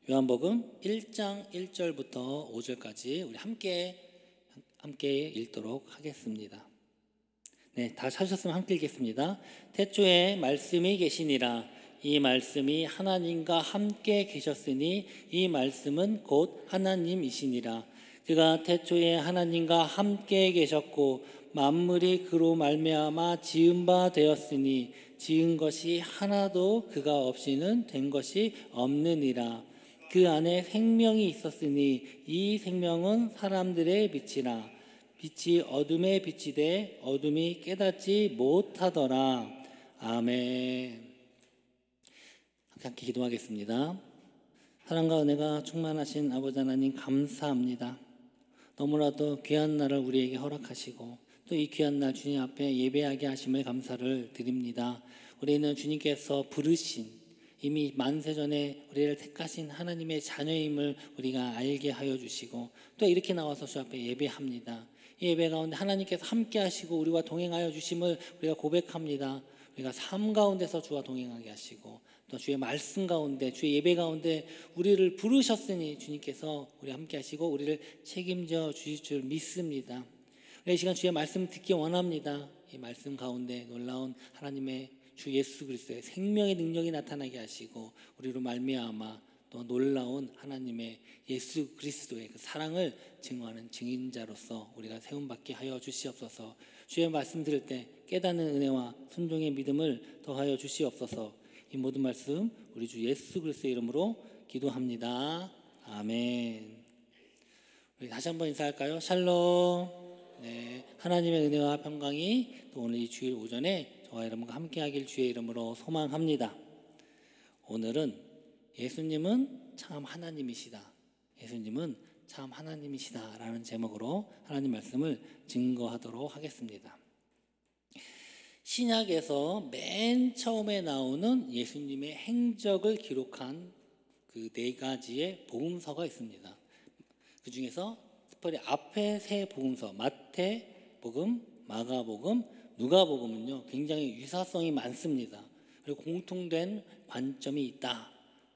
요한복음 1장 1절부터 5절까지 우리 함께 읽도록 하겠습니다. 네, 다 찾으셨으면 함께 읽겠습니다. 태초에 말씀이 계시니라. 이 말씀이 하나님과 함께 계셨으니 이 말씀은 곧 하나님이시니라. 그가 태초에 하나님과 함께 계셨고 만물이 그로 말미암아 지은 바 되었으니 지은 것이 하나도 그가 없이는 된 것이 없느니라. 그 안에 생명이 있었으니 이 생명은 사람들의 빛이라. 빛이 어둠에 비치되 어둠이 깨닫지 못하더라. 아멘. 함께 기도하겠습니다. 사랑과 은혜가 충만하신 아버지 하나님 감사합니다. 너무나도 귀한 날을 우리에게 허락하시고 또 이 귀한 날 주님 앞에 예배하게 하심을 감사를 드립니다. 우리는 주님께서 부르신 이미 만세전에 우리를 택하신 하나님의 자녀임을 우리가 알게 하여 주시고 또 이렇게 나와서 주 앞에 예배합니다. 이 예배 가운데 하나님께서 함께 하시고 우리와 동행하여 주심을 우리가 고백합니다. 우리가 삶 가운데서 주와 동행하게 하시고 또 주의 말씀 가운데 주의 예배 가운데 우리를 부르셨으니 주님께서 우리 함께 하시고 우리를 책임져 주실 줄 믿습니다. 이 시간 주의 말씀 듣기 원합니다. 이 말씀 가운데 놀라운 하나님의 주 예수 그리스도의 생명의 능력이 나타나게 하시고 우리로 말미암아 또 놀라운 하나님의 예수 그리스도의 그 사랑을 증거하는 증인자로서 우리가 세움받게 하여 주시옵소서. 주의 말씀 들을 때 깨닫는 은혜와 순종의 믿음을 더하여 주시옵소서. 이 모든 말씀 우리 주 예수 그리스도의 이름으로 기도합니다. 아멘. 우리 다시 한번 인사할까요? 샬롬. 네, 하나님의 은혜와 평강이 또 오늘 이 주일 오전에 저와 여러분과 함께하길 주의 이름으로 소망합니다. 오늘은 예수님은 참 하나님이시다. 예수님은 참 하나님이시다 라는 제목으로 하나님 말씀을 증거하도록 하겠습니다. 신약에서 맨 처음에 나오는 예수님의 행적을 기록한 그 네 가지의 복음서가 있습니다. 그 중에서 특별히 앞에 세 복음서 마태복음, 마가복음, 누가복음은요 굉장히 유사성이 많습니다. 그리고 공통된 관점이 있다.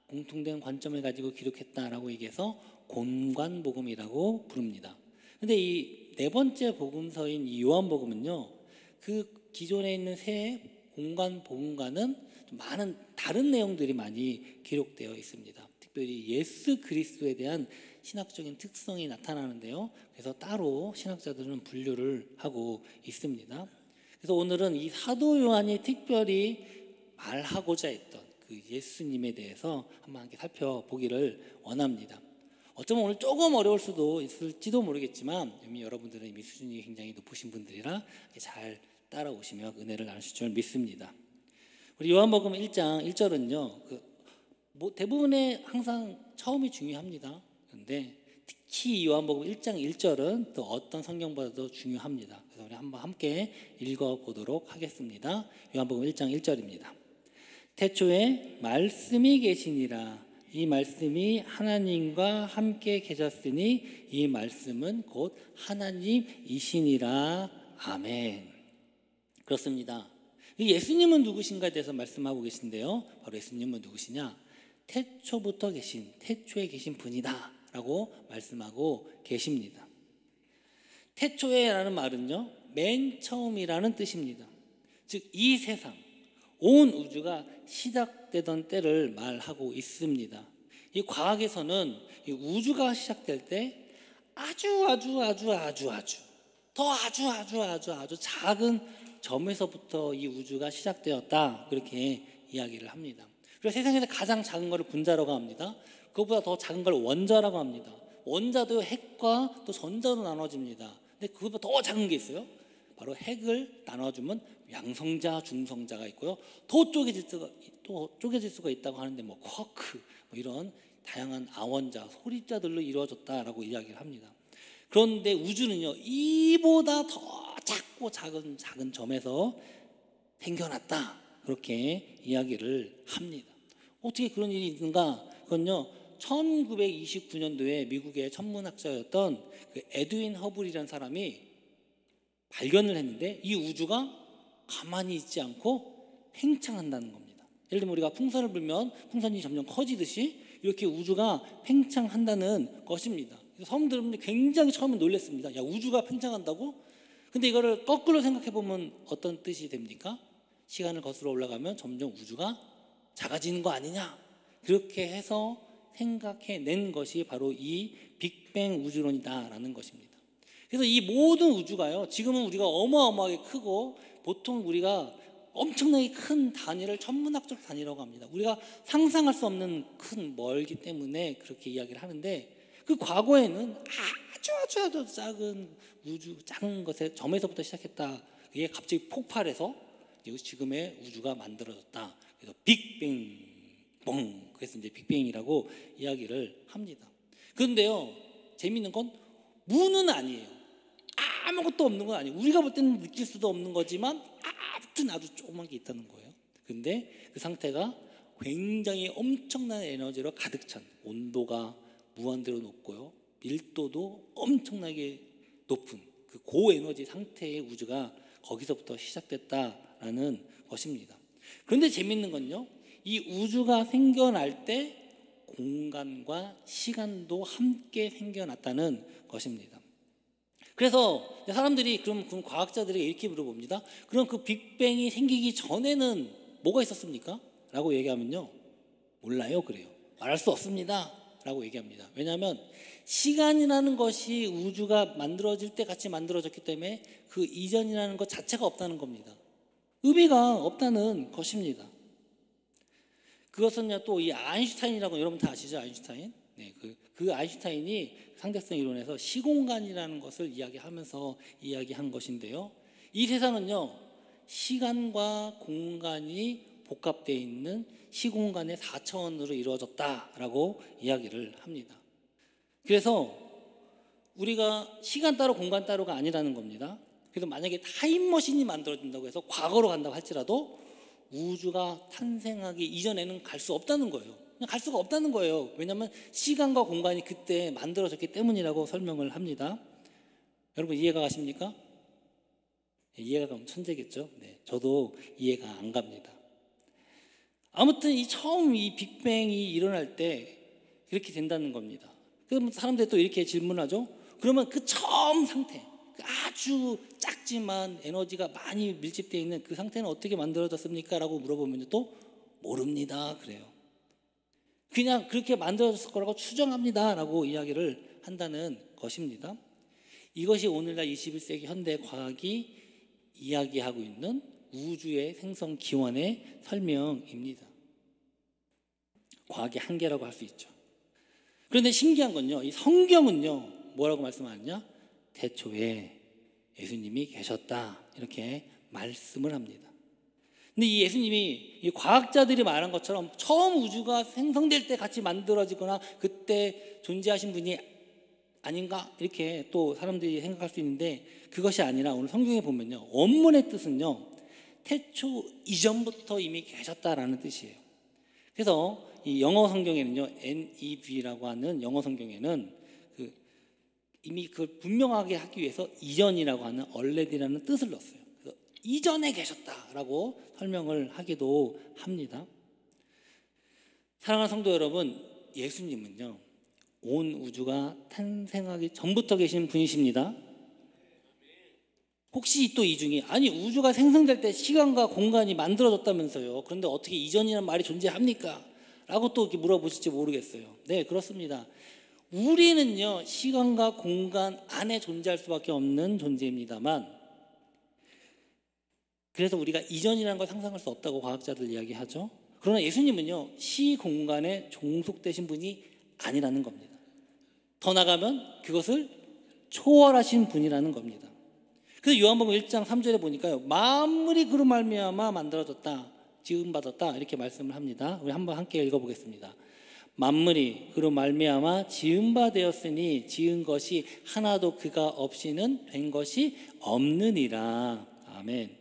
공통된 관점을 가지고 기록했다라고 얘기해서 공관복음이라고 부릅니다. 그런데 이 네 번째 복음서인 이 요한복음은요 그 기존에 있는 세 공관복음과는 좀 많은 다른 내용들이 많이 기록되어 있습니다. 특별히 예수 그리스도에 대한 신학적인 특성이 나타나는데요. 그래서 따로 신학자들은 분류를 하고 있습니다. 그래서 오늘은 이 사도 요한이 특별히 말하고자 했던 그 예수님에 대해서 한번 함께 살펴보기를 원합니다. 어쩌면 오늘 조금 어려울 수도 있을지도 모르겠지만 이미 여러분들은 이미 수준이 굉장히 높으신 분들이라 잘 따라오시며 은혜를 나누실 줄 믿습니다. 우리 요한복음 1장 1절은요 대부분의 항상 처음이 중요합니다. 그런데 특히 요한복음 1장 1절은 또 어떤 성경보다도 중요합니다. 그래서 우리 한번 함께 읽어보도록 하겠습니다. 요한복음 1장 1절입니다. 태초에 말씀이 계시니라. 이 말씀이 하나님과 함께 계셨으니 이 말씀은 곧 하나님이시니라. 아멘. 그렇습니다. 예수님은 누구신가에 대해서 말씀하고 계신데요. 바로 예수님은 누구시냐? 태초부터 계신, 태초에 계신 분이다 라고 말씀하고 계십니다. 태초에라는 말은요 맨 처음이라는 뜻입니다. 즉 이 세상 온 우주가 시작되던 때를 말하고 있습니다. 이 과학에서는 이 우주가 시작될 때 아주 작은 점에서부터 이 우주가 시작되었다 그렇게 이야기를 합니다. 그리고 세상에서 가장 작은 것을 분자라고 합니다. 그것보다 더 작은 걸 원자라고 합니다. 원자도 핵과 또 전자로 나눠집니다. 근데 그것보다 더 작은 게 있어요. 바로 핵을 나눠주면 양성자, 중성자가 있고요. 더 쪼개질 수가 있다고 하는데 쿼크 이런 다양한 아원자, 소립자들로 이루어졌다라고 이야기를 합니다. 그런데 우주는요 이보다 더 작고 작은 점에서 생겨났다 그렇게 이야기를 합니다. 어떻게 그런 일이 있는가? 그건요 1929년도에 미국의 천문학자였던 그 에드윈 허블이라는 사람이 발견을 했는데 이 우주가 가만히 있지 않고 팽창한다는 겁니다. 예를 들면 우리가 풍선을 불면 풍선이 점점 커지듯이 이렇게 우주가 팽창한다는 것입니다. 성도들은 굉장히 처음에 놀랐습니다. 야, 우주가 팽창한다고? 근데 이거를 거꾸로 생각해 보면 어떤 뜻이 됩니까? 시간을 거슬러 올라가면 점점 우주가 작아지는 거 아니냐? 그렇게 해서 생각해낸 것이 바로 이 빅뱅 우주론이다라는 것입니다. 그래서 이 모든 우주가요, 지금은 우리가 어마어마하게 크고 보통 우리가 엄청나게 큰 단위를 천문학적 단위라고 합니다. 우리가 상상할 수 없는 큰 멀기 때문에 그렇게 이야기를 하는데, 그 과거에는 아주 작은 우주, 작은 것의 점에서부터 시작했다. 이게 갑자기 폭발해서 지금의 우주가 만들어졌다. 그래서 빅뱅 뻥, 그래서 이제 빅뱅이라고 이야기를 합니다. 그런데요, 재미있는 건 무는 아니에요. 아무것도 없는 건 아니에요. 우리가 볼 때는 느낄 수도 없는 거지만 아무튼 아주 조그만 게 있다는 거예요. 근데 그 상태가 굉장히 엄청난 에너지로 가득 찬, 온도가 무한대로 높고요, 밀도도 엄청나게 높은 그 고에너지 상태의 우주가 거기서부터 시작됐다라는 것입니다. 그런데 재밌는 건요, 이 우주가 생겨날 때 공간과 시간도 함께 생겨났다는 것입니다. 그래서 사람들이, 그럼 과학자들이 이렇게 물어봅니다. 그럼 그 빅뱅이 생기기 전에는 뭐가 있었습니까? 라고 얘기하면요, 몰라요 그래요. 말할 수 없습니다 라고 얘기합니다. 왜냐하면 시간이라는 것이 우주가 만들어질 때 같이 만들어졌기 때문에 그 이전이라는 것 자체가 없다는 겁니다. 의미가 없다는 것입니다. 그것은요, 또 이 아인슈타인이라고, 여러분 다 아시죠? 아인슈타인? 네, 그 아인슈타인이 상대성 이론에서 시공간이라는 것을 이야기하면서 이야기한 것인데요, 이 세상은요, 시간과 공간이 복합되어 있는 시공간의 4차원으로 이루어졌다라고 이야기를 합니다. 그래서 우리가 시간 따로 공간 따로가 아니라는 겁니다. 그래서 만약에 타임머신이 만들어진다고 해서 과거로 간다고 할지라도 우주가 탄생하기 이전에는 갈 수 없다는 거예요. 그냥 갈 수가 없다는 거예요. 왜냐하면 시간과 공간이 그때 만들어졌기 때문이라고 설명을 합니다. 여러분 이해가 가십니까? 이해가 가면 천재겠죠. 네, 저도 이해가 안 갑니다. 아무튼 처음 이 빅뱅이 일어날 때 이렇게 된다는 겁니다. 그럼 사람들이 또 이렇게 질문하죠. 그러면 그 처음 상태, 아주 작지만 에너지가 많이 밀집되어 있는 그 상태는 어떻게 만들어졌습니까? 라고 물어보면 또 모릅니다 그래요. 그냥 그렇게 만들어졌을 거라고 추정합니다 라고 이야기를 한다는 것입니다. 이것이 오늘날 21세기 현대 과학이 이야기하고 있는 우주의 생성 기원의 설명입니다. 과학의 한계라고 할 수 있죠. 그런데 신기한 건요, 이 성경은요 뭐라고 말씀하느냐? 태초에 예수님이 계셨다 이렇게 말씀을 합니다. 근데 이 예수님이 이 과학자들이 말한 것처럼 처음 우주가 생성될 때 같이 만들어지거나 그때 존재하신 분이 아닌가 이렇게 또 사람들이 생각할 수 있는데, 그것이 아니라 오늘 성경에 보면요, 원문의 뜻은요 태초 이전부터 이미 계셨다라는 뜻이에요. 그래서 이 영어 성경에는요, NEV라고 하는 영어 성경에는 이미 그걸 분명하게 하기 위해서 이전이라고 하는 already라는 뜻을 넣었어요. 그래서 이전에 계셨다라고 설명을 하기도 합니다. 사랑하는 성도 여러분, 예수님은요 온 우주가 탄생하기 전부터 계신 분이십니다. 혹시 또 이 중에 아니 우주가 생성될 때 시간과 공간이 만들어졌다면서요, 그런데 어떻게 이전이라는 말이 존재합니까? 라고 또 이렇게 물어보실지 모르겠어요. 네, 그렇습니다. 우리는요 시간과 공간 안에 존재할 수밖에 없는 존재입니다만, 그래서 우리가 이전이라는 걸 상상할 수 없다고 과학자들 이야기하죠. 그러나 예수님은요 시공간에 종속되신 분이 아니라는 겁니다. 더 나가면 그것을 초월하신 분이라는 겁니다. 그래서 요한복음 1장 3절에 보니까요, 만물이 그로 말미암아 만들어졌다, 지음받았다 이렇게 말씀을 합니다. 우리 한번 함께 읽어보겠습니다. 만물이 그로 말미암아 지은 되었으니 지은 것이 하나도 그가 없이는 된 것이 없느니라. 아멘.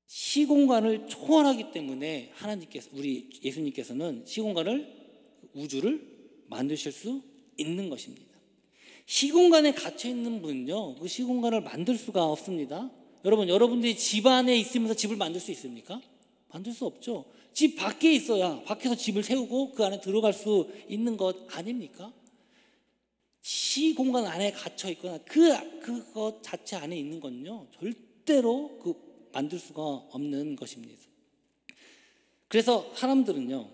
시공간을 초월하기 때문에 하나님께서, 우리 예수님께서는 시공간을, 우주를 만드실 수 있는 것입니다. 시공간에 갇혀 있는 분은요 그 시공간을 만들 수가 없습니다. 여러분들이 집 안에 있으면서 집을 만들 수 있습니까? 만들 수 없죠. 집 밖에 있어야 밖에서 집을 세우고 그 안에 들어갈 수 있는 것 아닙니까? 시공간 안에 갇혀 있거나 그것 자체 안에 있는 건요 절대로 만들 수가 없는 것입니다. 그래서 사람들은요,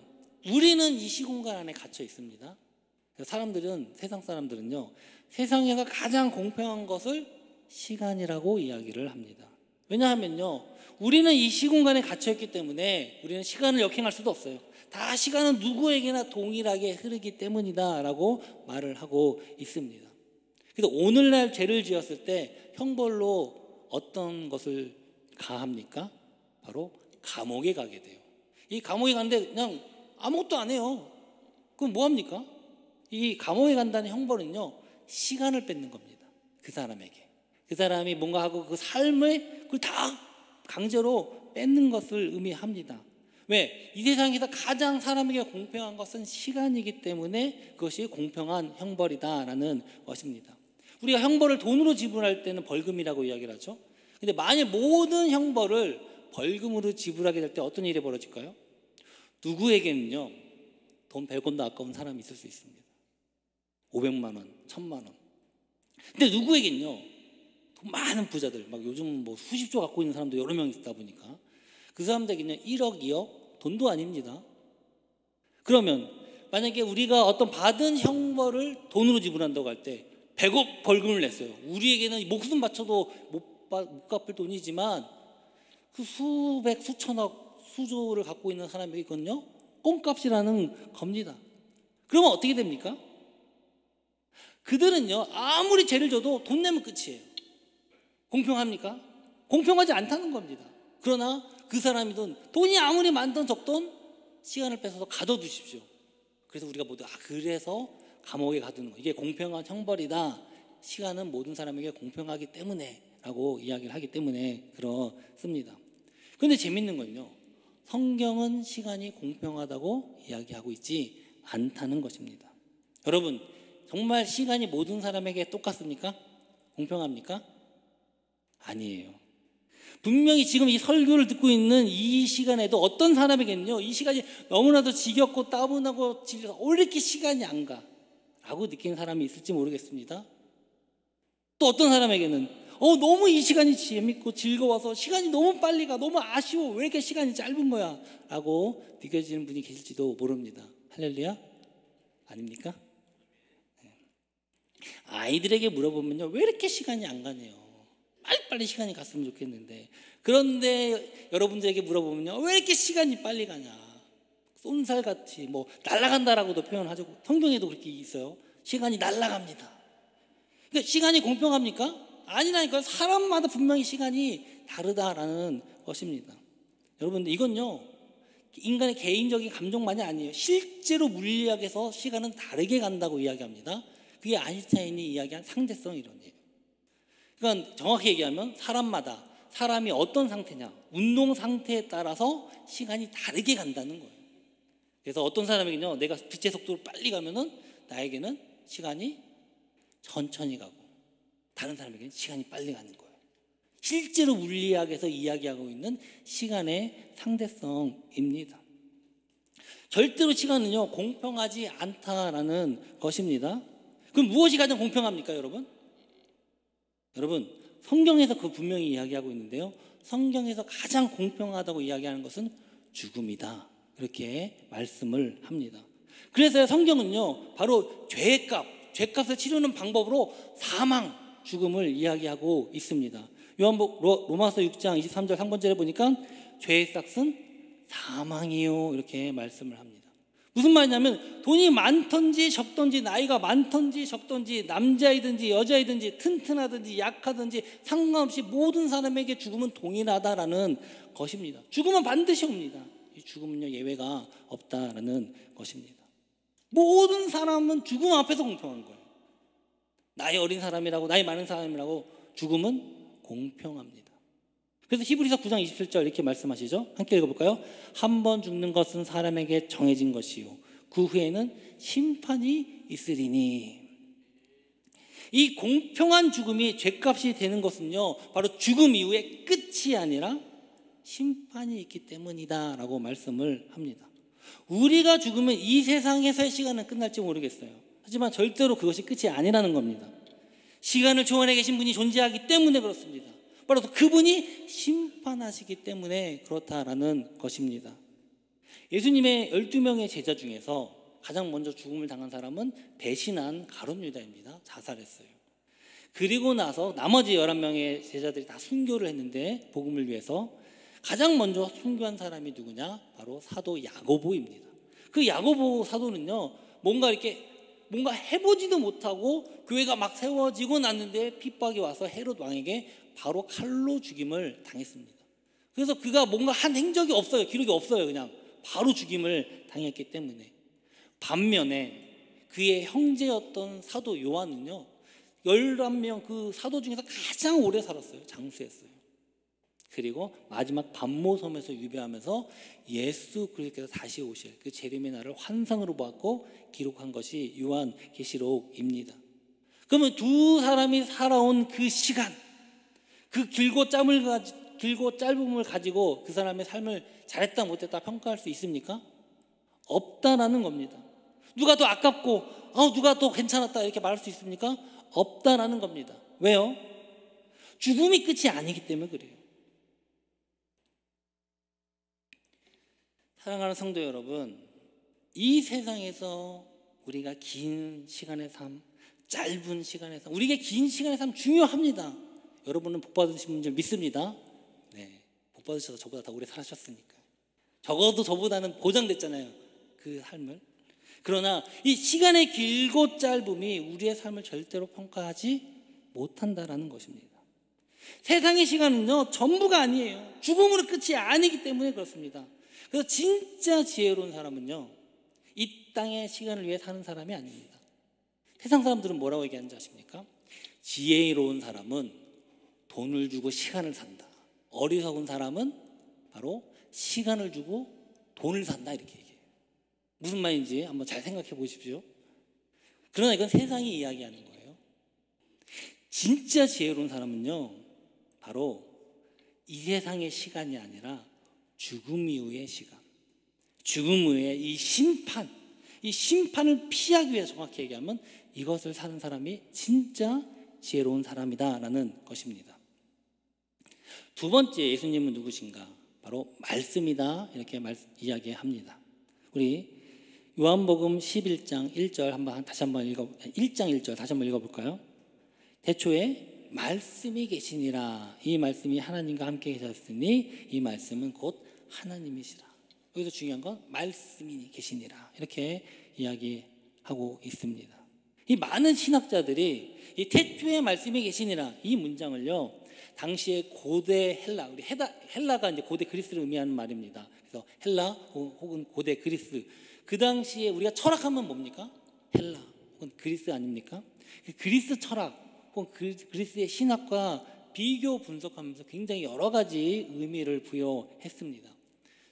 우리는 이 시공간 안에 갇혀 있습니다. 세상 사람들은요, 세상에서 가장 공평한 것을 시간이라고 이야기를 합니다. 왜냐하면요, 우리는 이 시공간에 갇혀 있기 때문에 우리는 시간을 역행할 수도 없어요. 다 시간은 누구에게나 동일하게 흐르기 때문이다라고 말을 하고 있습니다. 그래서 오늘날 죄를 지었을 때 형벌로 어떤 것을 가합니까? 바로 감옥에 가게 돼요. 이 감옥에 갔는데 그냥 아무것도 안 해요. 그럼 뭐합니까? 이 감옥에 간다는 형벌은요, 시간을 뺏는 겁니다. 그 사람에게. 그 사람이 뭔가 하고 그 삶을 그걸 다 강제로 뺏는 것을 의미합니다. 왜? 이 세상에서 가장 사람에게 공평한 것은 시간이기 때문에 그것이 공평한 형벌이다라는 것입니다. 우리가 형벌을 돈으로 지불할 때는 벌금이라고 이야기를 하죠. 근데 만약 모든 형벌을 벌금으로 지불하게 될 때 어떤 일이 벌어질까요? 누구에게는요, 돈 100원도 아까운 사람이 있을 수 있습니다. 500만 원, 1000만 원. 근데 누구에게는요, 돈 많은 부자들, 막 요즘 뭐 수십조 갖고 있는 사람도 여러 명 있다 보니까 그 사람들에게는 1억, 2억 돈도 아닙니다. 그러면 만약에 우리가 어떤 받은 형벌을 돈으로 지불한다고 할 때 100억 벌금을 냈어요. 우리에게는 목숨 바쳐도 못 갚을 돈이지만 그 수백, 수천억, 수조를 갖고 있는 사람에게 있거든요, 꽁값이라는 겁니다. 그러면 어떻게 됩니까? 그들은요, 아무리 죄를 져도 돈 내면 끝이에요. 공평합니까? 공평하지 않다는 겁니다. 그러나 그 사람이든 돈이 아무리 많든 적든 시간을 뺏어서 가둬두십시오. 그래서 우리가 모두 그래서 감옥에 가두는 거, 이게 공평한 형벌이다. 시간은 모든 사람에게 공평하기 때문에 라고 이야기를 하기 때문에 그렇습니다. 그런데 재밌는 건요, 성경은 시간이 공평하다고 이야기하고 있지 않다는 것입니다. 여러분, 정말 시간이 모든 사람에게 똑같습니까? 공평합니까? 아니에요. 분명히 지금 이 설교를 듣고 있는 이 시간에도 어떤 사람에게는요, 이 시간이 너무나도 지겹고 따분하고 질려서 왜 이렇게 시간이 안 가? 라고 느끼는 사람이 있을지 모르겠습니다. 또 어떤 사람에게는 너무 이 시간이 재밌고 즐거워서 시간이 너무 빨리 가, 너무 아쉬워, 왜 이렇게 시간이 짧은 거야? 라고 느껴지는 분이 계실지도 모릅니다. 할렐루야? 아닙니까? 아이들에게 물어보면요, 왜 이렇게 시간이 안 가네요. 빨리빨리 시간이 갔으면 좋겠는데. 그런데 여러분들에게 물어보면요, 왜 이렇게 시간이 빨리 가냐. 쏜살같이 뭐 날아간다라고도 표현하죠. 성경에도 그렇게 있어요. 시간이 날아갑니다. 그러니까 시간이 공평합니까? 아니라니까요. 사람마다 분명히 시간이 다르다라는 것입니다. 여러분들, 이건요, 인간의 개인적인 감정만이 아니에요. 실제로 물리학에서 시간은 다르게 간다고 이야기합니다. 그게 아인슈타인이 이야기한 상대성 이론이에요. 그러니까 정확히 얘기하면 사람이 어떤 상태냐, 운동 상태에 따라서 시간이 다르게 간다는 거예요. 그래서 어떤 사람에게는요, 내가 빛의 속도로 빨리 가면은 나에게는 시간이 천천히 가고, 다른 사람에게는 시간이 빨리 가는 거예요. 실제로 물리학에서 이야기하고 있는 시간의 상대성입니다. 절대로 시간은요, 공평하지 않다라는 것입니다. 그럼 무엇이 가장 공평합니까, 여러분? 여러분, 성경에서 그 분명히 이야기하고 있는데요, 성경에서 가장 공평하다고 이야기하는 것은 죽음이다, 그렇게 말씀을 합니다. 그래서 성경은요, 바로 죄값을 치르는 방법으로 사망, 죽음을 이야기하고 있습니다. 로마서 6장 23절 상반절에 보니까 죄의 싹은 사망이요, 이렇게 말씀을 합니다. 무슨 말이냐면 돈이 많든지 적든지, 나이가 많든지 적든지, 남자이든지 여자이든지, 튼튼하든지 약하든지 상관없이 모든 사람에게 죽음은 동일하다라는 것입니다. 죽음은 반드시 옵니다. 이 죽음은요, 예외가 없다라는 것입니다. 모든 사람은 죽음 앞에서 공평한 거예요. 나이 어린 사람이라고, 나이 많은 사람이라고, 죽음은 공평합니다. 그래서 히브리서 9장 27절 이렇게 말씀하시죠. 함께 읽어볼까요? 한 번 죽는 것은 사람에게 정해진 것이요, 그 후에는 심판이 있으리니. 이 공평한 죽음이 죄값이 되는 것은요, 바로 죽음 이후의 끝이 아니라 심판이 있기 때문이다 라고 말씀을 합니다. 우리가 죽으면 이 세상에서의 시간은 끝날지 모르겠어요. 하지만 절대로 그것이 끝이 아니라는 겁니다. 시간을 주관해 계신 분이 존재하기 때문에 그렇습니다. 바로 그분이 심판하시기 때문에 그렇다라는 것입니다. 예수님의 12명의 제자 중에서 가장 먼저 죽음을 당한 사람은 배신한 가룟 유다입니다. 자살했어요. 그리고 나서 나머지 11명의 제자들이 다 순교를 했는데 복음을 위해서 가장 먼저 순교한 사람이 누구냐? 바로 사도 야고보입니다. 그 야고보 사도는요, 뭔가 해보지도 못하고 교회가 막 세워지고 났는데 핍박이 와서 헤롯 왕에게 바로 칼로 죽임을 당했습니다. 그래서 그가 뭔가 한 행적이 없어요. 기록이 없어요. 그냥 바로 죽임을 당했기 때문에. 반면에 그의 형제였던 사도 요한은요, 11명 그 사도 중에서 가장 오래 살았어요. 장수했어요. 그리고 마지막 반모섬에서 유배하면서 예수 그리스도께서 다시 오실 그 재림의 날을 환상으로 보았고 기록한 것이 요한계시록입니다. 그러면 두 사람이 살아온 그 시간, 그 길고 짧음을 가지고 그 사람의 삶을 잘했다 못했다 평가할 수 있습니까? 없다라는 겁니다. 누가 더 아깝고 누가 더 괜찮았다 이렇게 말할 수 있습니까? 없다라는 겁니다. 왜요? 죽음이 끝이 아니기 때문에 그래요. 사랑하는 성도 여러분, 이 세상에서 우리가 긴 시간의 삶, 짧은 시간의 삶, 우리에게 긴 시간의 삶 중요합니다. 여러분은 복 받으신 분들 믿습니다. 네, 복 받으셔서 저보다 더 오래 사셨으니까. 적어도 저보다는 보장됐잖아요, 그 삶을. 그러나 이 시간의 길고 짧음이 우리의 삶을 절대로 평가하지 못한다라는 것입니다. 세상의 시간은요, 전부가 아니에요. 죽음으로 끝이 아니기 때문에 그렇습니다. 그래서 진짜 지혜로운 사람은요, 이 땅의 시간을 위해 사는 사람이 아닙니다. 세상 사람들은 뭐라고 얘기하는지 아십니까? 지혜로운 사람은 돈을 주고 시간을 산다. 어리석은 사람은 바로 시간을 주고 돈을 산다, 이렇게 얘기해요. 무슨 말인지 한번 잘 생각해 보십시오. 그러나 이건 세상이 이야기하는 거예요. 진짜 지혜로운 사람은요, 바로 이 세상의 시간이 아니라 죽음 이후의 시간, 죽음 이후의 이 심판을 피하기 위해 정확히 얘기하면 이것을 사는 사람이 진짜 지혜로운 사람이다라는 것입니다. 두 번째, 예수님은 누구신가? 바로 말씀이다, 이렇게 이야기합니다. 우리 요한복음 11장 1절 1장 1절 다시 한번 읽어볼까요? 태초에 말씀이 계시니라. 이 말씀이 하나님과 함께 계셨으니 이 말씀은 곧 하나님이시라. 여기서 중요한 건 말씀이 계시니라, 이렇게 이야기하고 있습니다. 이 많은 신학자들이 이 태초에 말씀이 계시니라 이 문장을요, 당시에 고대 헬라, 우리 헬라가 이제 고대 그리스를 의미하는 말입니다. 그래서 헬라 혹은 고대 그리스, 그 당시에 우리가 철학하면 뭡니까? 헬라 혹은 그리스 아닙니까? 그리스 철학 혹은 그리스의 신학과 비교 분석하면서 굉장히 여러 가지 의미를 부여했습니다.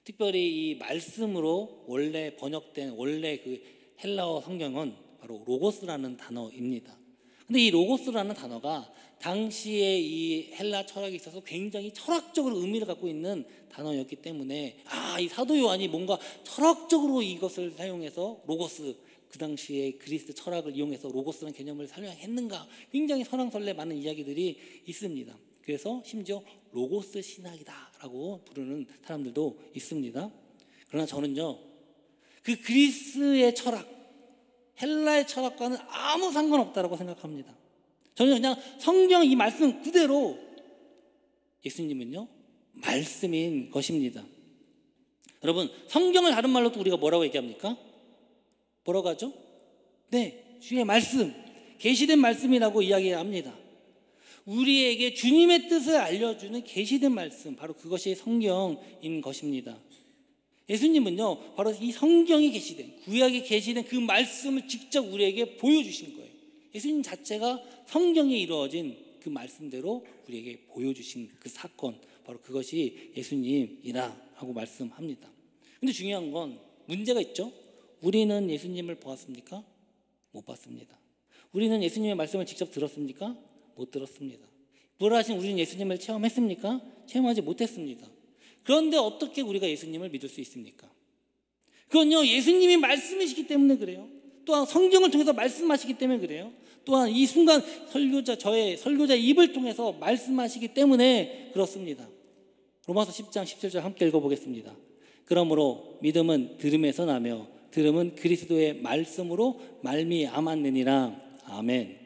특별히 이 말씀으로 원래 번역된 원래 그 헬라어 성경은 바로 로고스라는 단어입니다. 근데 이 로고스라는 단어가 당시에 이 헬라 철학에 있어서 굉장히 철학적으로 의미를 갖고 있는 단어였기 때문에 이 사도 요한이 뭔가 철학적으로 이것을 사용해서 로고스, 그 당시에 그리스 철학을 이용해서 로고스라는 개념을 사용했는가, 굉장히 설왕설래 많은 이야기들이 있습니다. 그래서 심지어 로고스 신학이다라고 부르는 사람들도 있습니다. 그러나 저는요, 그 그리스의 철학, 헬라의 철학과는 아무 상관없다라고 생각합니다. 저는 그냥 성경 이 말씀 그대로, 예수님은요 말씀인 것입니다. 여러분, 성경을 다른 말로도 우리가 뭐라고 얘기합니까? 뭐라고 하죠? 네, 주의 말씀, 계시된 말씀이라고 이야기합니다. 우리에게 주님의 뜻을 알려주는 계시된 말씀, 바로 그것이 성경인 것입니다. 예수님은요 바로 이 성경이 계시된, 구약에 계시된 그 말씀을 직접 우리에게 보여주신 거예요. 예수님 자체가 성경에 이루어진 그 말씀대로 우리에게 보여주신 그 사건, 바로 그것이 예수님이라 하고 말씀합니다. 근데 중요한 건 문제가 있죠. 우리는 예수님을 보았습니까? 못 봤습니다. 우리는 예수님의 말씀을 직접 들었습니까? 못 들었습니다. 부활하신 우리는 예수님을 체험했습니까? 체험하지 못했습니다. 그런데 어떻게 우리가 예수님을 믿을 수 있습니까? 그건요, 예수님이 말씀이시기 때문에 그래요. 또한 성경을 통해서 말씀하시기 때문에 그래요. 또한 이 순간 저의 설교자 입을 통해서 말씀하시기 때문에 그렇습니다. 로마서 10장 17절 함께 읽어보겠습니다. 그러므로 믿음은 들음에서 나며 들음은 그리스도의 말씀으로 말미암았느니라. 아멘.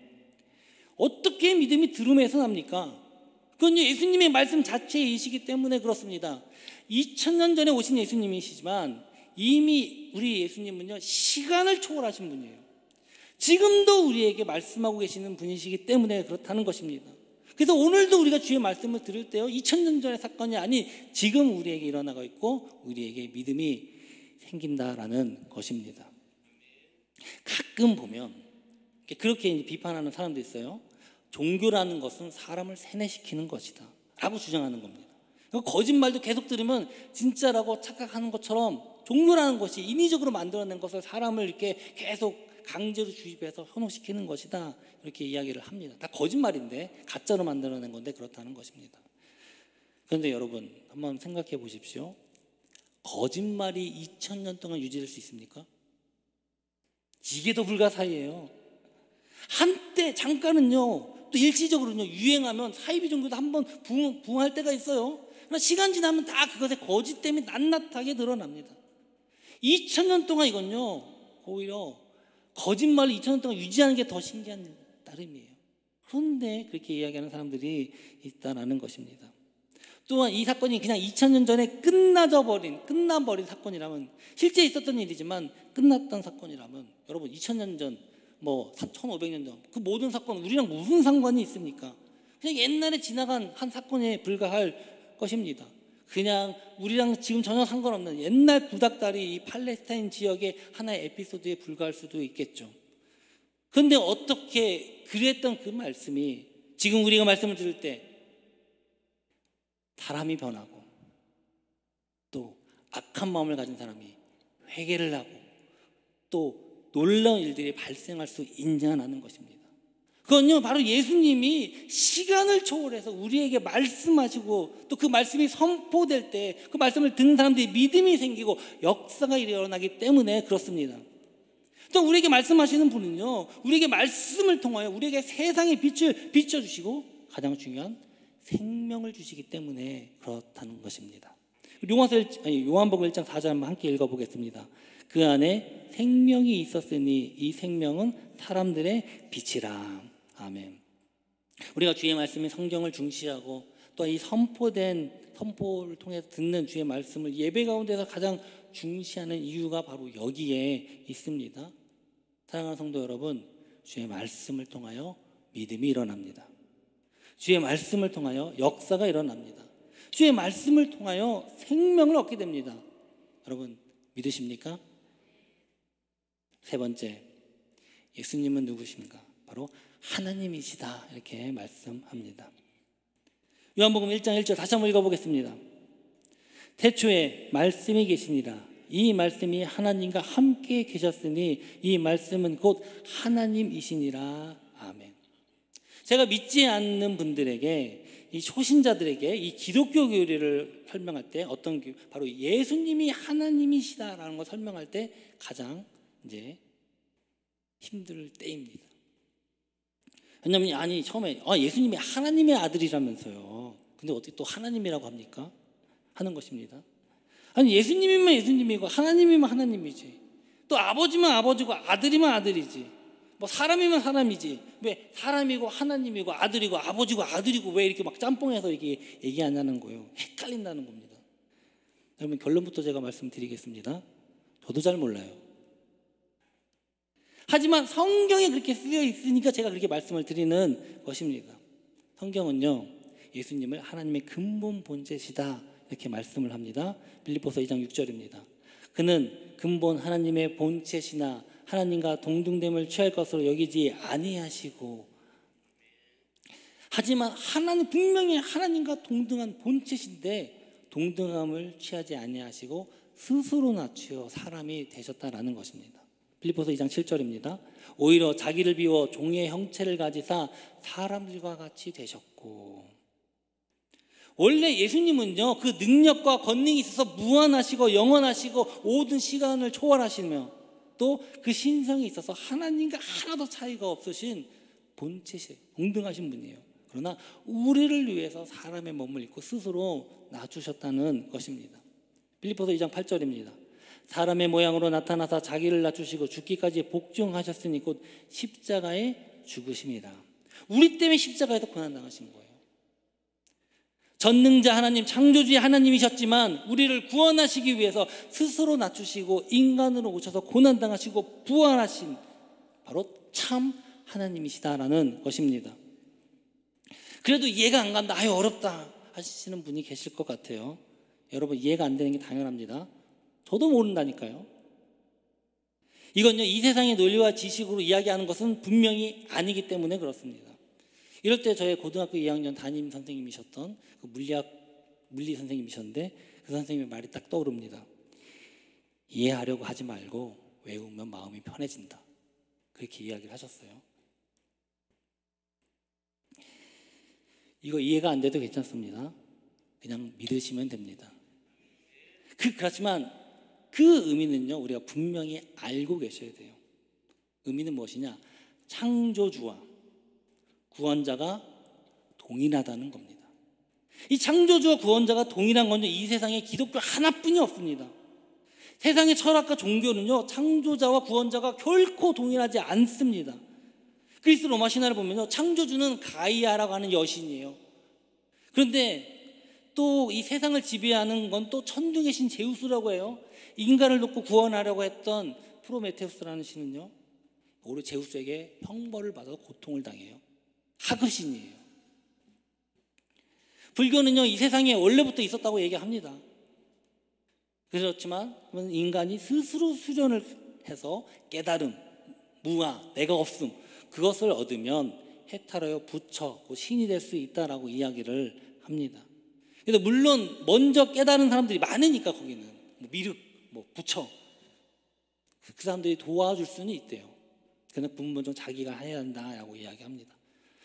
어떻게 믿음이 들음에서 납니까? 그건 예수님의 말씀 자체이시기 때문에 그렇습니다. 2000년 전에 오신 예수님이시지만 이미 우리 예수님은요, 시간을 초월하신 분이에요. 지금도 우리에게 말씀하고 계시는 분이시기 때문에 그렇다는 것입니다. 그래서 오늘도 우리가 주의 말씀을 들을 때요, 2000년 전의 사건이 아닌 지금 우리에게 일어나고 있고 우리에게 믿음이 생긴다라는 것입니다. 가끔 보면 그렇게 비판하는 사람도 있어요. 종교라는 것은 사람을 세뇌시키는 것이다 라고 주장하는 겁니다. 거짓말도 계속 들으면 진짜라고 착각하는 것처럼 종교라는 것이 인위적으로 만들어낸 것을 사람을 이렇게 계속 강제로 주입해서 현혹시키는 것이다, 이렇게 이야기를 합니다. 다 거짓말인데 가짜로 만들어낸 건데 그렇다는 것입니다. 그런데 여러분 한번 생각해 보십시오. 거짓말이 2000년 동안 유지될 수 있습니까? 이게 더 불가사의예요. 한때 잠깐은요, 또 일시적으로는요, 유행하면 사이비 종교도 한번 부흥할 때가 있어요. 그러나 시간 지나면 다 그것의 거짓됨이 낱낱하게 드러납니다. 2000년 동안 이건요, 오히려 거짓말을 2000년 동안 유지하는 게 더 신기한 따름이에요. 그런데 그렇게 이야기하는 사람들이 있다는 것입니다. 또한 이 사건이 그냥 2000년 전에 끝나버린 사건이라면, 실제 있었던 일이지만 끝났던 사건이라면, 여러분 2000년 전, 1500년 전 그 모든 사건 우리랑 무슨 상관이 있습니까? 그냥 옛날에 지나간 한 사건에 불과할 것입니다. 그냥 우리랑 지금 전혀 상관없는 옛날 구닥다리 이 팔레스타인 지역의 하나의 에피소드에 불과할 수도 있겠죠. 그런데 어떻게 그랬던 그 말씀이 지금 우리가 말씀을 들을 때 사람이 변하고 또 악한 마음을 가진 사람이 회개를 하고 또 놀라운 일들이 발생할 수 있냐는 것입니다. 그건요, 바로 예수님이 시간을 초월해서 우리에게 말씀하시고 또 그 말씀이 선포될 때 그 말씀을 듣는 사람들이 믿음이 생기고 역사가 일어나기 때문에 그렇습니다. 또 우리에게 말씀하시는 분은요, 우리에게 말씀을 통하여 우리에게 세상의 빛을 비춰주시고 가장 중요한 생명을 주시기 때문에 그렇다는 것입니다. 요한복음 1장 4절 한번 함께 읽어보겠습니다. 그 안에 생명이 있었으니 이 생명은 사람들의 빛이라. 아멘. 우리가 주의 말씀인 성경을 중시하고 또 이 선포를 통해서 듣는 주의 말씀을 예배 가운데서 가장 중시하는 이유가 바로 여기에 있습니다. 사랑하는 성도 여러분, 주의 말씀을 통하여 믿음이 일어납니다. 주의 말씀을 통하여 역사가 일어납니다. 주의 말씀을 통하여 생명을 얻게 됩니다. 여러분 믿으십니까? 세 번째, 예수님은 누구십니까? 바로 하나님이시다, 이렇게 말씀합니다. 요한복음 1장 1절 다시 한번 읽어보겠습니다. 태초에 말씀이 계시니라. 이 말씀이 하나님과 함께 계셨으니 이 말씀은 곧 하나님이시니라. 아멘. 제가 믿지 않는 분들에게, 이 초신자들에게 이 기독교 교리를 설명할 때 바로 예수님이 하나님이시다라는 걸 설명할 때 가장 이제 힘들 때입니다. 왜냐하면 처음에 예수님이 하나님의 아들이라면서요. 근데 어떻게 또 하나님이라고 합니까? 하는 것입니다. 예수님이면 예수님이고 하나님이면 하나님이지. 또 아버지면 아버지고 아들이면 아들이지. 사람이면 사람이지. 왜 사람이고 하나님이고 아들이고 아버지고 아들이고 왜 이렇게 막 짬뽕해서 이렇게 얘기하냐는 거예요. 헷갈린다는 겁니다. 여러분 결론부터 제가 말씀드리겠습니다. 저도 잘 몰라요. 하지만 성경에 그렇게 쓰여 있으니까 제가 그렇게 말씀을 드리는 것입니다. 성경은요, 예수님을 하나님의 근본 본체시다 이렇게 말씀을 합니다. 빌립보서 2장 6절입니다. 그는 근본 하나님의 본체시나 하나님과 동등됨을 취할 것으로 여기지 아니하시고, 하지만 분명히 하나님과 동등한 본체신데 동등함을 취하지 아니하시고 스스로 낮추어 사람이 되셨다라는 것입니다. 빌립보서 2장 7절입니다. 오히려 자기를 비워 종의 형체를 가지사 사람들과 같이 되셨고, 원래 예수님은요, 그 능력과 권능이 있어서 무한하시고 영원하시고 모든 시간을 초월하시며 또 그 신성이 있어서 하나님과 하나도 차이가 없으신 본체시 동등하신 분이에요. 그러나 우리를 위해서 사람의 몸을 입고 스스로 낮추셨다는 것입니다. 빌립보서 2장 8절입니다. 사람의 모양으로 나타나사 자기를 낮추시고 죽기까지 복종하셨으니 곧 십자가에 죽으심이라. 우리 때문에 십자가에서 고난당하신 거예요. 전능자 하나님, 창조주의 하나님이셨지만 우리를 구원하시기 위해서 스스로 낮추시고 인간으로 오셔서 고난당하시고 부활하신 바로 참 하나님이시다라는 것입니다. 그래도 이해가 안 간다, 아유 어렵다 하시는 분이 계실 것 같아요. 여러분, 이해가 안 되는 게 당연합니다. 저도 모른다니까요. 이건요, 이 세상의 논리와 지식으로 이야기하는 것은 분명히 아니기 때문에 그렇습니다. 이럴 때 저의 고등학교 2학년 담임 선생님이셨던 그 물리 선생님이셨는데 그 선생님의 말이 딱 떠오릅니다. 이해하려고 하지 말고 외우면 마음이 편해진다. 그렇게 이야기를 하셨어요. 이거 이해가 안 돼도 괜찮습니다. 그냥 믿으시면 됩니다. 그렇지만 그 의미는요, 우리가 분명히 알고 계셔야 돼요. 의미는 무엇이냐? 창조주와 구원자가 동일하다는 겁니다. 이 창조주와 구원자가 동일한 건요, 이 세상에 기독교 하나뿐이 없습니다. 세상의 철학과 종교는요, 창조자와 구원자가 결코 동일하지 않습니다. 그리스 로마 신화를 보면요, 창조주는 가이아라고 하는 여신이에요. 그런데 또 이 세상을 지배하는 건 또 천둥의 신 제우스라고 해요. 인간을 놓고 구원하려고 했던 프로메테우스라는 신은요, 오히려 제우스에게 형벌을 받아서 고통을 당해요. 하급신이에요. 불교는요, 이 세상에 원래부터 있었다고 얘기합니다. 그렇지만 인간이 스스로 수련을 해서 깨달음, 무아, 내가 없음, 그것을 얻으면 해탈하여 부처, 신이 될 수 있다라고 이야기를 합니다. 그래서 물론 먼저 깨달은 사람들이 많으니까 거기는 미륵, 부처, 그 사람들이 도와줄 수는 있대요. 그러나 근본적으로 자기가 해야 한다라고 이야기합니다.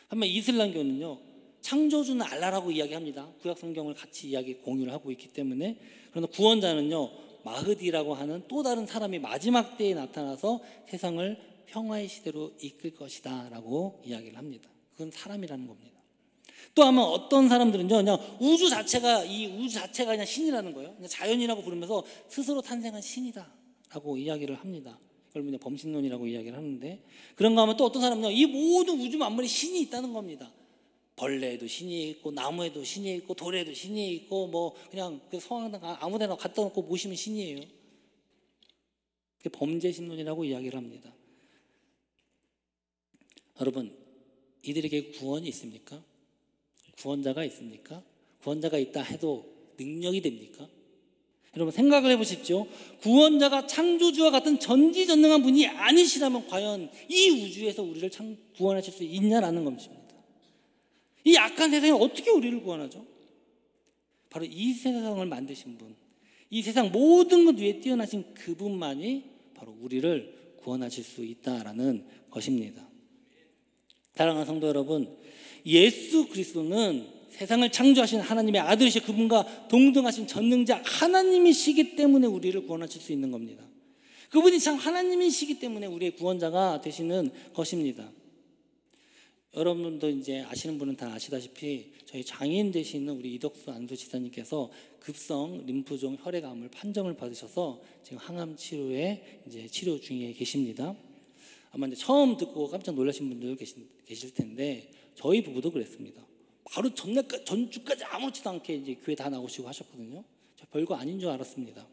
한편 이슬람교는요, 창조주는 알라라고 이야기합니다. 구약 성경을 같이 공유를 하고 있기 때문에. 그러나 구원자는요, 마흐디라고 하는 또 다른 사람이 마지막 때에 나타나서 세상을 평화의 시대로 이끌 것이다 라고 이야기를 합니다. 그건 사람이라는 겁니다. 또 아마 어떤 사람들은요, 그냥 우주 자체가 그냥 신이라는 거예요. 그냥 자연이라고 부르면서 스스로 탄생한 신이다 라고 이야기를 합니다. 이걸 그냥 범신론이라고 이야기를 하는데, 그런가 하면 또 어떤 사람은요, 이 모든 우주 만물에 신이 있다는 겁니다. 벌레에도 신이 있고 나무에도 신이 있고 돌에도 신이 있고 그냥 그 성황당 아무 데나 갖다 놓고 모시면 신이에요. 그게 범죄신론이라고 이야기를 합니다. 여러분, 이들에게 구원이 있습니까? 구원자가 있습니까? 구원자가 있다 해도 능력이 됩니까? 여러분 생각을 해보십시오. 구원자가 창조주와 같은 전지전능한 분이 아니시라면 과연 이 우주에서 우리를 구원하실 수 있냐라는 것입니다. 이 악한 세상에 어떻게 우리를 구원하죠? 바로 이 세상을 만드신 분, 이 세상 모든 것 위에 뛰어나신 그분만이 바로 우리를 구원하실 수 있다라는 것입니다. 사랑하는 성도 여러분, 예수 그리스도는 세상을 창조하신 하나님의 아들이시고 그분과 동등하신 전능자 하나님이시기 때문에 우리를 구원하실 수 있는 겁니다. 그분이 참 하나님이시기 때문에 우리의 구원자가 되시는 것입니다. 여러분도 이제 아시는 분은 다 아시다시피 저희 장인 되시는 우리 이덕수 안수 지사님께서 급성 림프종 혈액암을 판정을 받으셔서 지금 항암 치료에 이제 치료 중에 계십니다. 아마 이제 처음 듣고 깜짝 놀라신 분들 계실 텐데 저희 부부도 그랬습니다. 바로 전주까지 아무렇지도 않게 이제 교회 다 나오시고 하셨거든요. 저 별거 아닌 줄 알았습니다.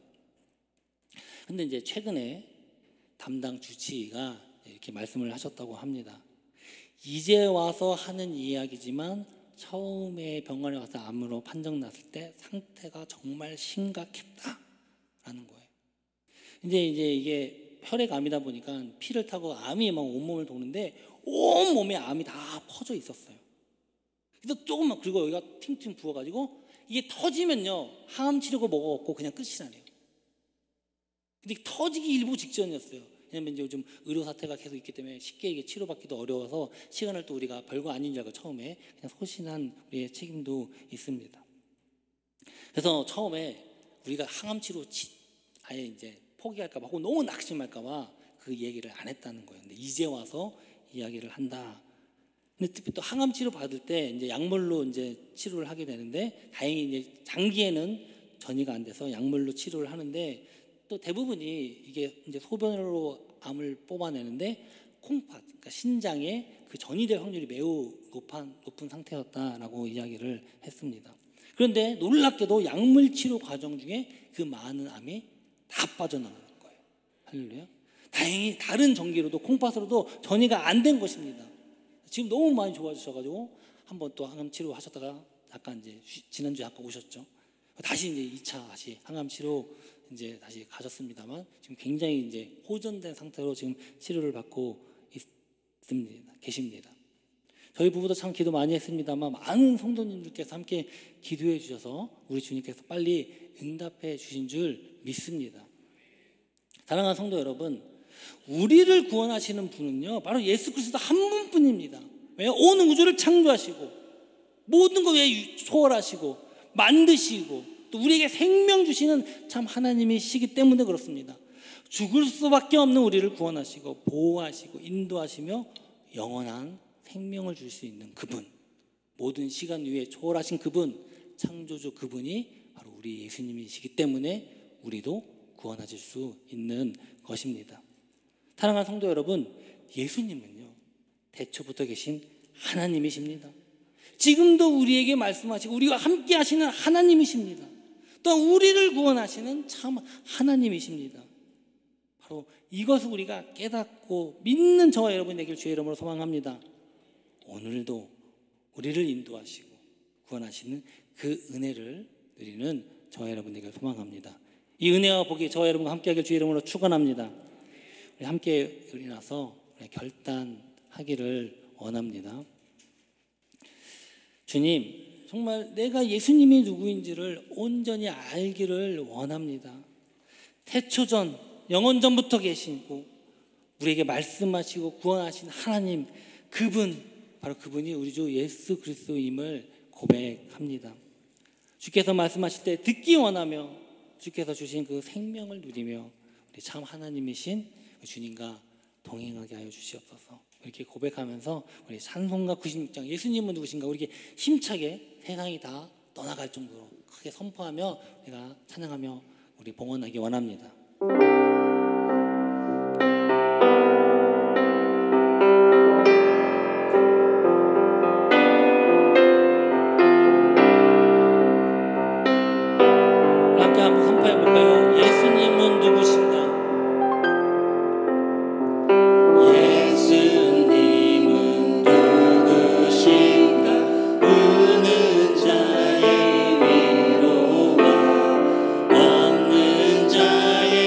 근데 이제 최근에 담당 주치의가 이렇게 말씀을 하셨다고 합니다. 이제 와서 하는 이야기지만 처음에 병원에 와서 암으로 판정났을 때 상태가 정말 심각했다라는 거예요. 근데 이제 이게 혈액암이다 보니까 피를 타고 암이 막 온몸을 도는데 온 몸에 암이 다 퍼져 있었어요. 그래서 조금만, 그리고 여기가 팅팅 부어가지고 이게 터지면요 항암 치료가 뭐가 없고 그냥 끝이라네요. 근데 터지기 일부 직전이었어요. 왜냐면 이제 요즘 의료 사태가 계속 있기 때문에 쉽게 이게 치료받기도 어려워서 시간을 또 우리가 별거 아닌 줄 알고 처음에 그냥 소신한 우리의 책임도 있습니다. 그래서 처음에 우리가 항암 치료 아예 이제 포기할까 봐 혹은 너무 낙심할까 봐 그 얘기를 안 했다는 거예요. 근데 이제 와서 이야기를 한다. 근데 또 항암 치료 받을 때 이제 약물로 이제 치료를 하게 되는데 다행히 이제 장기에는 전이가 안 돼서 약물로 치료를 하는데 또 대부분이 이게 이제 소변으로 암을 뽑아내는데 콩팥, 그러니까 신장에 그 전이 될 확률이 매우 높은 상태였다라고 이야기를 했습니다. 그런데 놀랍게도 약물 치료 과정 중에 그 많은 암이 다 빠져나가는 거예요. 할렐루야. 다행히 다른 전기로도 콩팥으로도 전이가 안 된 것입니다. 지금 너무 많이 좋아지셔가지고 한번 또 항암 치료 하셨다가 잠깐 이제 지난주에 아까 오셨죠. 다시 이제 2차 다시 항암 치료 이제 다시 가셨습니다만 지금 굉장히 이제 호전된 상태로 지금 치료를 받고 계십니다. 저희 부부도 참 기도 많이 했습니다만 많은 성도님들께서 함께 기도해 주셔서 우리 주님께서 빨리 응답해 주신 줄 믿습니다. 사랑하는 성도 여러분, 우리를 구원하시는 분은요 바로 예수 그리스도 한 분뿐입니다. 왜? 온 우주를 창조하시고 모든 것 왜 초월하시고 만드시고 또 우리에게 생명 주시는 참 하나님이시기 때문에 그렇습니다. 죽을 수밖에 없는 우리를 구원하시고 보호하시고 인도하시며 영원한 생명을 줄 수 있는 그분, 모든 시간 위에 초월하신 그분, 창조주 그분이 바로 우리 예수님이시기 때문에 우리도 구원하실 수 있는 것입니다. 사랑하는 성도 여러분, 예수님은요 태초부터 계신 하나님이십니다. 지금도 우리에게 말씀하시고 우리와 함께 하시는 하나님이십니다. 또 우리를 구원하시는 참 하나님이십니다. 바로 이것을 우리가 깨닫고 믿는 저와 여러분 되길 주의 이름으로 소망합니다. 오늘도 우리를 인도하시고 구원하시는 그 은혜를 누리는 저와 여러분 되길 소망합니다. 이 은혜와 복이 저와 여러분과 함께하길 주의 이름으로 축원합니다. 우리 함께 일어나서 결단하기를 원합니다. 주님, 정말 내가 예수님이 누구인지를 온전히 알기를 원합니다. 태초전, 영원전부터 계시고 우리에게 말씀하시고 구원하신 하나님, 그분, 바로 그분이 우리 주 예수 그리스도임을 고백합니다. 주께서 말씀하실 때 듣기 원하며 주께서 주신 그 생명을 누리며 우리 참 하나님이신 주님과 동행하게 하여 주시옵소서. 이렇게 고백하면서 우리 찬송가 96장 예수님은 누구신가 우리에게 힘차게 세상이 다 떠나갈 정도로 크게 선포하며 우리가 찬양하며 우리 봉헌하기 원합니다. 함께 한번 선포해 볼까요? 예수님은 누구신가? 자의 위로와 없는 자의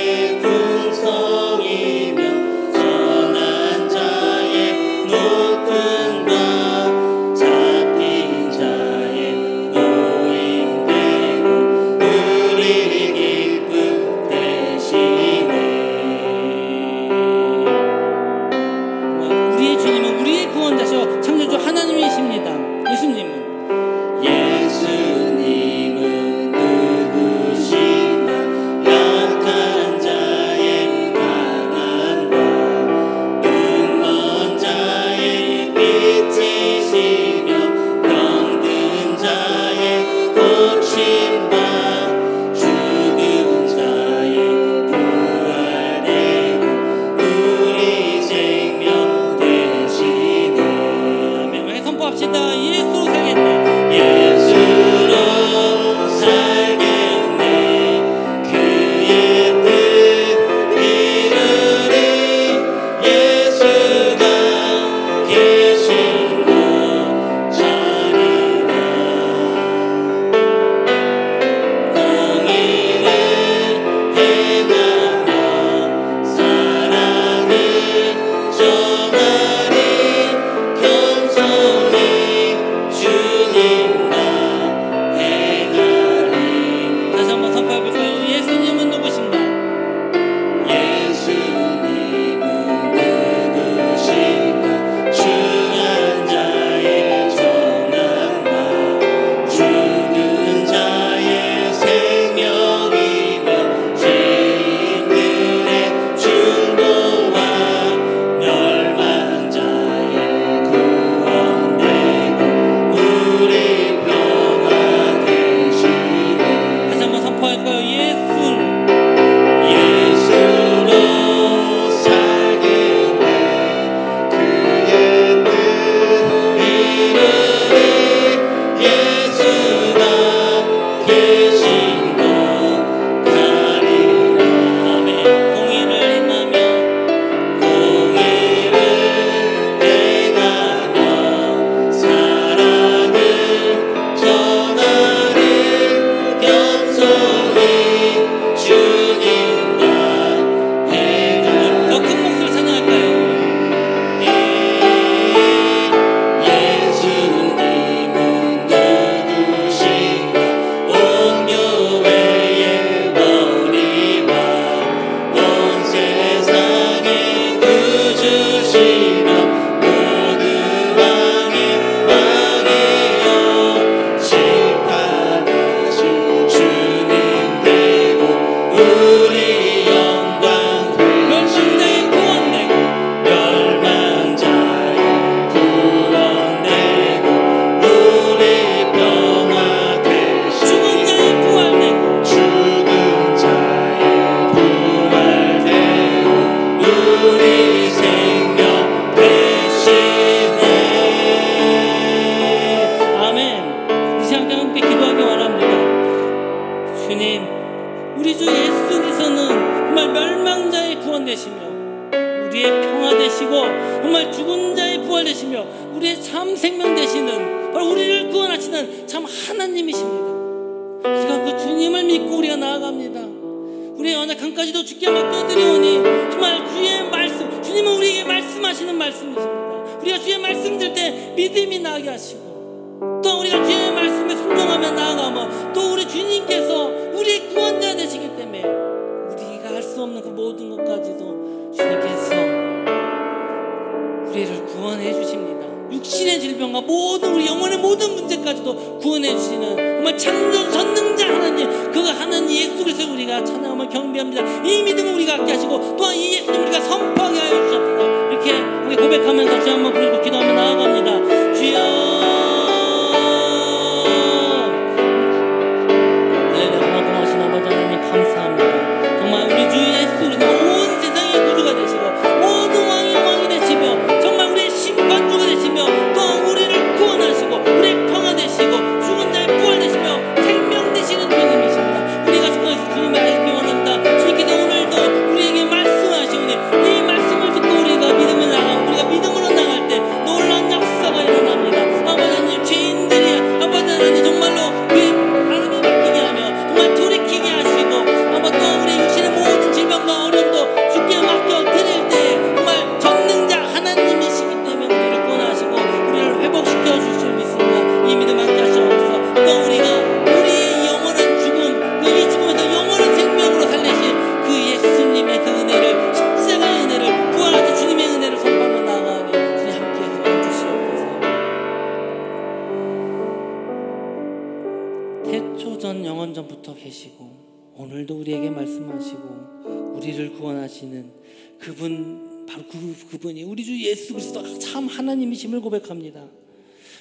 태초전 영원전부터 계시고 오늘도 우리에게 말씀하시고 우리를 구원하시는 그분, 바로 그분이 우리 주 예수 그리스도 참 하나님이심을 고백합니다.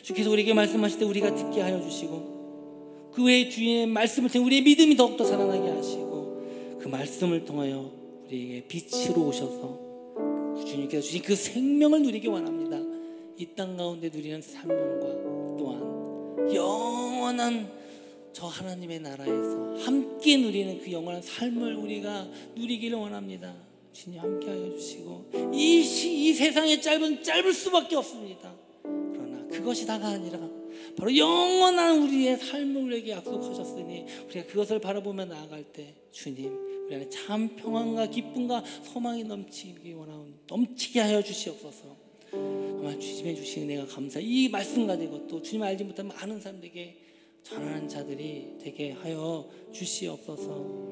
주께서 우리에게 말씀하실 때 우리가 듣게 하여 주시고 그 외에 주의 말씀을 통해 우리의 믿음이 더욱더 살아나게 하시고 그 말씀을 통하여 우리에게 빛으로 오셔서 주님께서 주신 그 생명을 누리기 원합니다. 이 땅 가운데 누리는 생명과 또한 영원한 저 하나님의 나라에서 함께 누리는 그 영원한 삶을 우리가 누리기를 원합니다. 주님 함께하여 주시고 이 세상에 짧을 수밖에 없습니다. 그러나 그것이 다가 아니라 바로 영원한 우리의 삶을 우리에게 약속하셨으니 우리가 그것을 바라보며 나아갈 때 주님 우리 안에 참 평안과 기쁨과 소망이 넘치게 하여 주시옵소서. 정말 주님의 주신 은혜가 감사해. 이 말씀 가지고 또 주님을 알지 못한 많은 사람들에게 전하는 자들이 되게 하여 주시옵소서.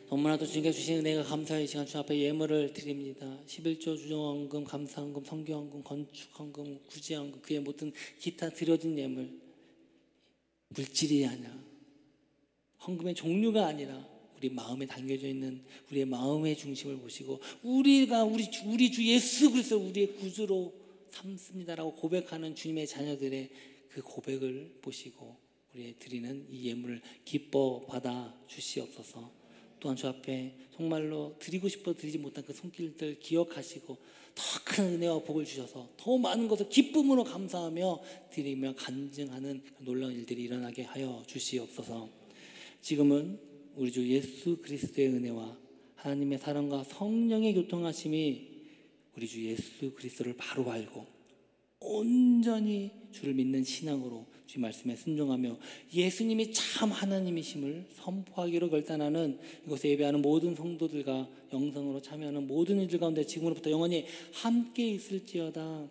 너무나도 주님께 주신 은혜가 감사의 시간 주님 앞에 예물을 드립니다. 11조 주정헌금, 감사헌금, 성교헌금, 건축헌금, 구제헌금, 그의 모든 기타 드려진 예물, 물질이 아니라 헌금의 종류가 아니라 우리 마음에 담겨져 있는 우리의 마음의 중심을 보시고 우리 주 예수 그리스도 우리의 구주로 삼습니다라고 고백하는 주님의 자녀들의 그 고백을 보시고 우리의 드리는 이 예물을 기뻐 받아 주시옵소서. 또한 주 앞에 정말로 드리고 싶어 드리지 못한 그 손길들 기억하시고 더 큰 은혜와 복을 주셔서 더 많은 것을 기쁨으로 감사하며 드리며 간증하는 놀라운 일들이 일어나게 하여 주시옵소서. 지금은 우리 주 예수 그리스도의 은혜와 하나님의 사랑과 성령의 교통하심이 우리 주 예수 그리스도를 바로 알고 온전히 주를 믿는 신앙으로 주의 말씀에 순종하며 예수님이 참 하나님이심을 선포하기로 결단하는 이곳에 예배하는 모든 성도들과 영성으로 참여하는 모든 이들 가운데 지금으로부터 영원히 함께 있을지어다.